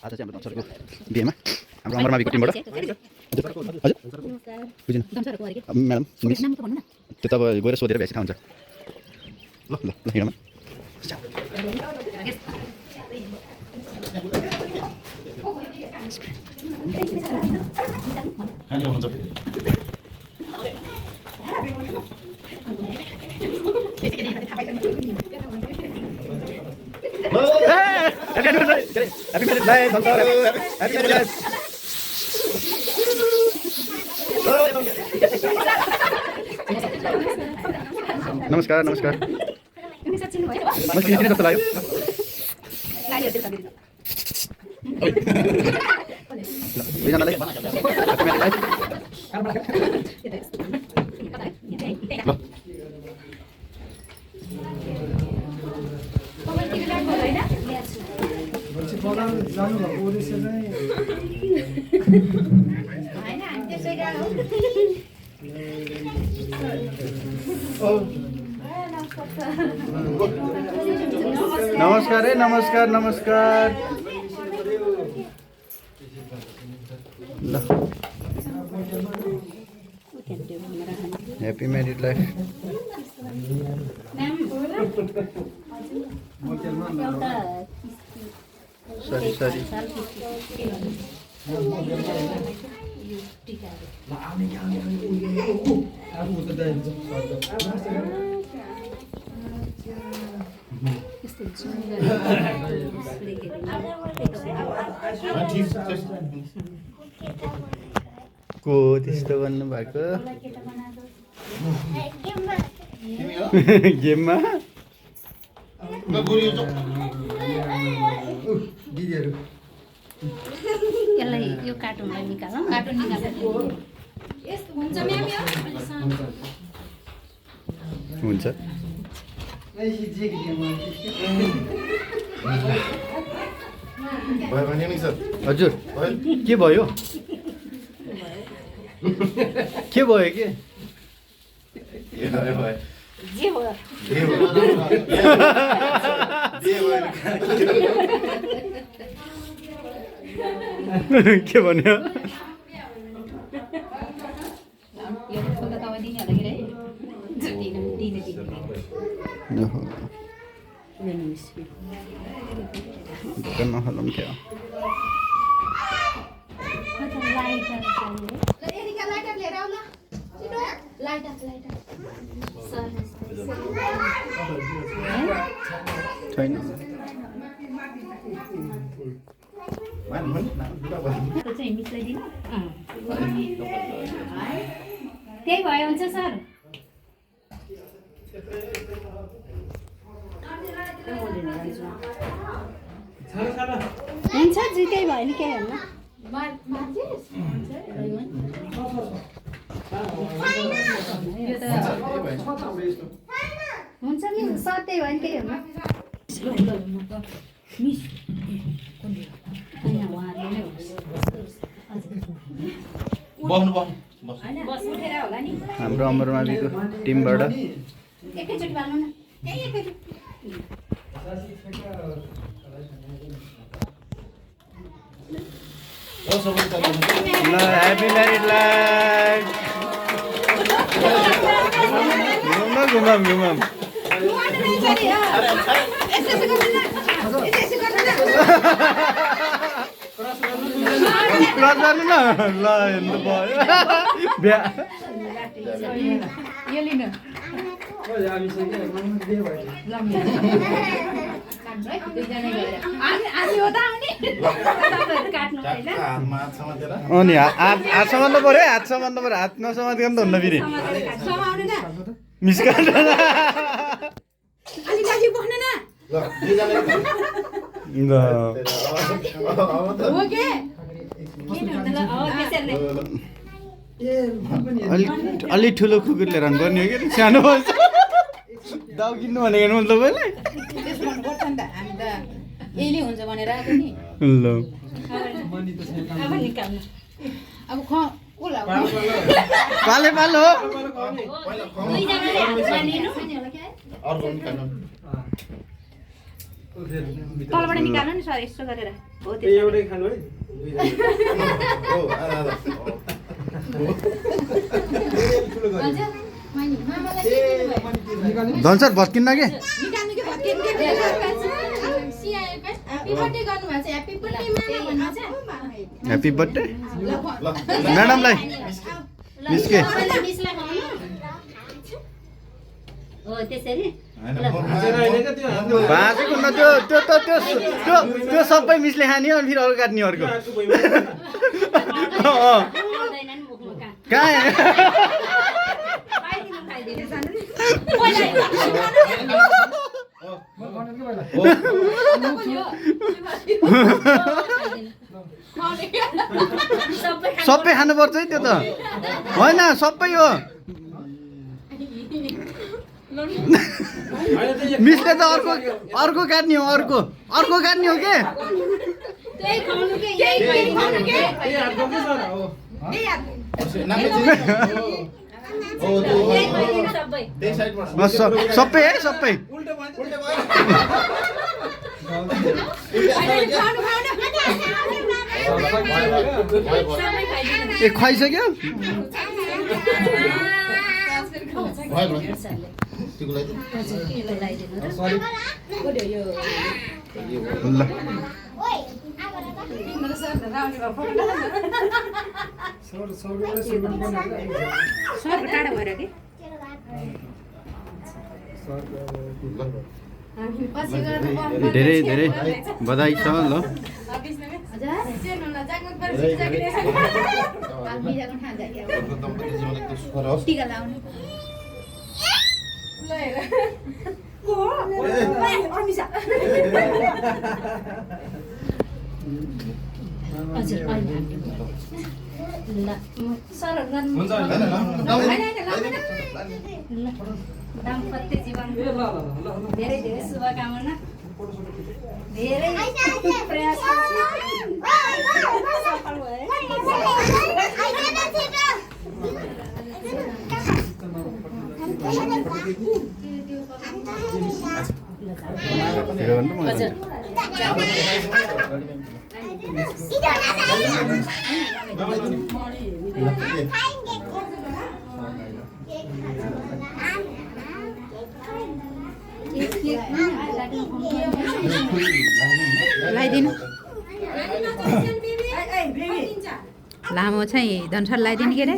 आज चाहिँ हाम्रो दमसरको बिहेमा हाम्रो अमर माविको टिमबाट हजुर बुझिन म्याडम त्यो त अब गएर सोधेर भ्याएपछि थाहा हुन्छ ल ल ल हिँडमा Happy married life, happy married life. नमस्कार नमस्कार मैले किन जस्तो लाग्यो दुईजनालाई happy married life. नमस्कार है नमस्कार नमस्कार हैप्पी मैरिड लाइफ सॉरी को त्यस्तो गर्नु भएको गेममा यसलाई यो कार्टुनलाई निकालौँ कार्टुन हुन्छ हजुर के भयो के भयो के के भन्यो नहलम क्या छैन त्यही भयो हुन्छ सर हुन्छ जितै भयो नि केही हुन्छ नि सर त्यही भयो नि केही हाम्रो अमर माविको टिमबाट एकैचोटि बाल्नु न हैप्पी मैरिड लाइफ घुमाम क्रस गर्नु न ल हेर्नु भयो बिहा यो लिनु अनि हात समात्नु पर्यो हात समात्नु पर्यो हात नसमात्यो भने त हुन्न फेरि मिस्काट अलि ठुलो कुकुरले रन गर्ने हो कि सानो दाउ किन्नु भनेको मैले यही हुन्छ भनेर आएको नि ल अब पाले पालो तलबाट निकाल्नु नि सर यस्तो गरेर हो ए त्यो एउटै खानु है हो आधा आधा हजुर माइनी मामालाई के दिनुभयो धनसर भत्किन्न के निकाल्नु के भत्किनु के सिआए ह्यापी बर्थडे गर्नुभएको छ ह्यापी बर्थडे मामा भन्नुहुन्छ ह्याप्पी बर्थडे ल म्याडमलाई मिसके मिसलाई भन्नु हो त्यसरी हैन हाँसेर होइन क्या त्यो हातमा भाँचेको न त्यो सबै मिसले खाने अनि फेरि अरू काट्ने अर्को हातको भुइँमा आउँदैन नि मुखमा कहाँ खाइदिनु सबै खानुपर्छ है त्यो त होइन सबै हो मिसले त अर्को काट्ने हो अर्को काट्ने हो के त्यही खानु के यही खानु के ए हातको के सर हो हो त्यो यही खाइदिनु सबै त्यही साइडबाट सबै है सबै उल्टो भयो उल्टे भयो सबै खाइदिनु ए खुवाइसक्यो भयो तिको लागि लगाइदिनु र सरी ल सर टाढा भएर के धेरै धेरै बधाई छ ल अर्को दम्पति जीवन एकदम सुखर होस् टिका लाउनु हजुर ल सर हुन्छ हैन ल दाम्पत्य जीवन ए ल ल धेरै धेरै शुभकामना धेरै प्रयास सफल लगाइदिनु लामो चाहिँ धनसर लगाइदिनु के अरे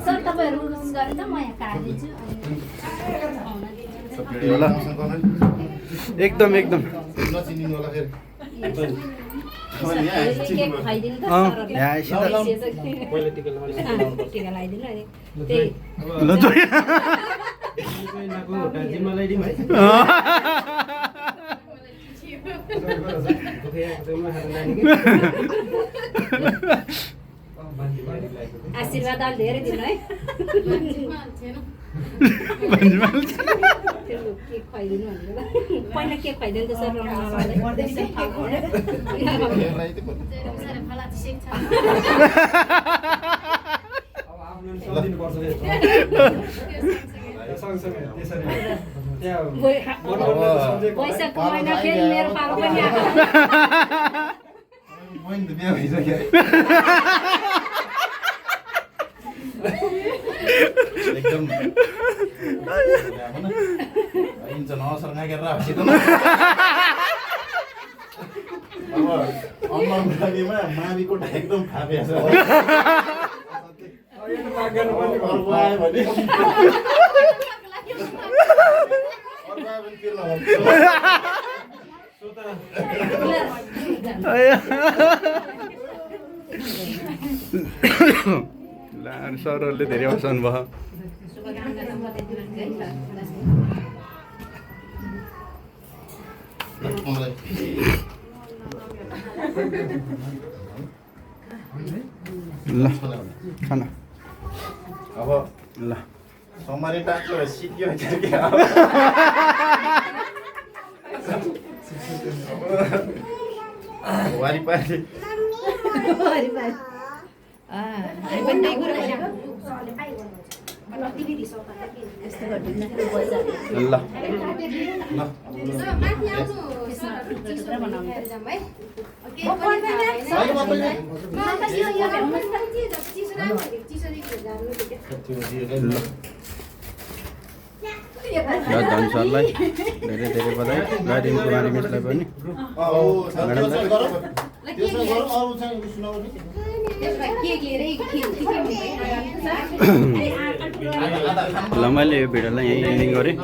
सर तपाईँहरू गरे त म यहाँ काटिदिन्छु ल एकदम एकदम नचिनिनु होला फेरि केक खुवाइदिनु त यहाँ आएपछि त पहिला टिका लगाउने टिका लगाइदिनु अनि त्यही ल जोइ नाको जिम्मा लगाइदिउँ है आशीर्वाद अलि धेरै दिनु है केक खुवाइदिनु भनेर पहिला केक खुवाइदिनु त सर वैशाखको महिना फेरि मेरो पालो पनि आएको मैले त बिहा भइसक्यो एकदम इन्छ नसर नागेर राखेको अब अम्मा बुढालीमा माविको एकदम फापे छ अर्को आयो भने सरहरूले धेरै हँसाउनु भयो ल खाना अब ल समारी टाक्लो सिक्यो के वारिपारि हामी पनि त्यही कुरो भनेको यस्तो गरिदिनु न पैसाहरू ल माथि आउनु चिसो बनाउनु जाम है केही पनि चिसो राम्रो चिसो ल धनुषरलाई धेरै धेरै बधाई गाडीको पुरानो मिसलाई पनि ल मैले यो भिडियोलाई यहीँ एन्डिङ गरेँ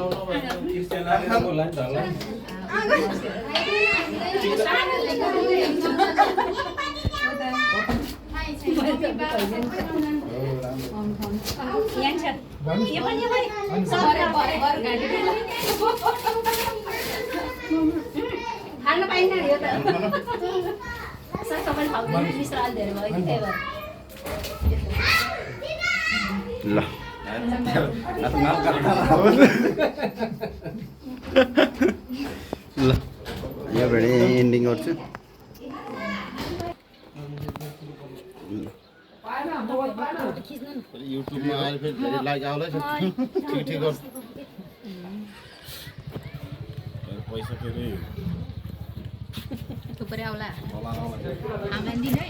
खानु पाइन्न यो त सबैले खाउँदैन मिश्र अलि धेरै भयो कि त्यही भएर ल ल यो भिडियो यहीँ एन्डिङ गर्छु युट्युबमा आएर फेरि धेरै लाइक आउला ठिक गर्छ पैसा फेरि थुप्रै आउला हामीलाई दिनु है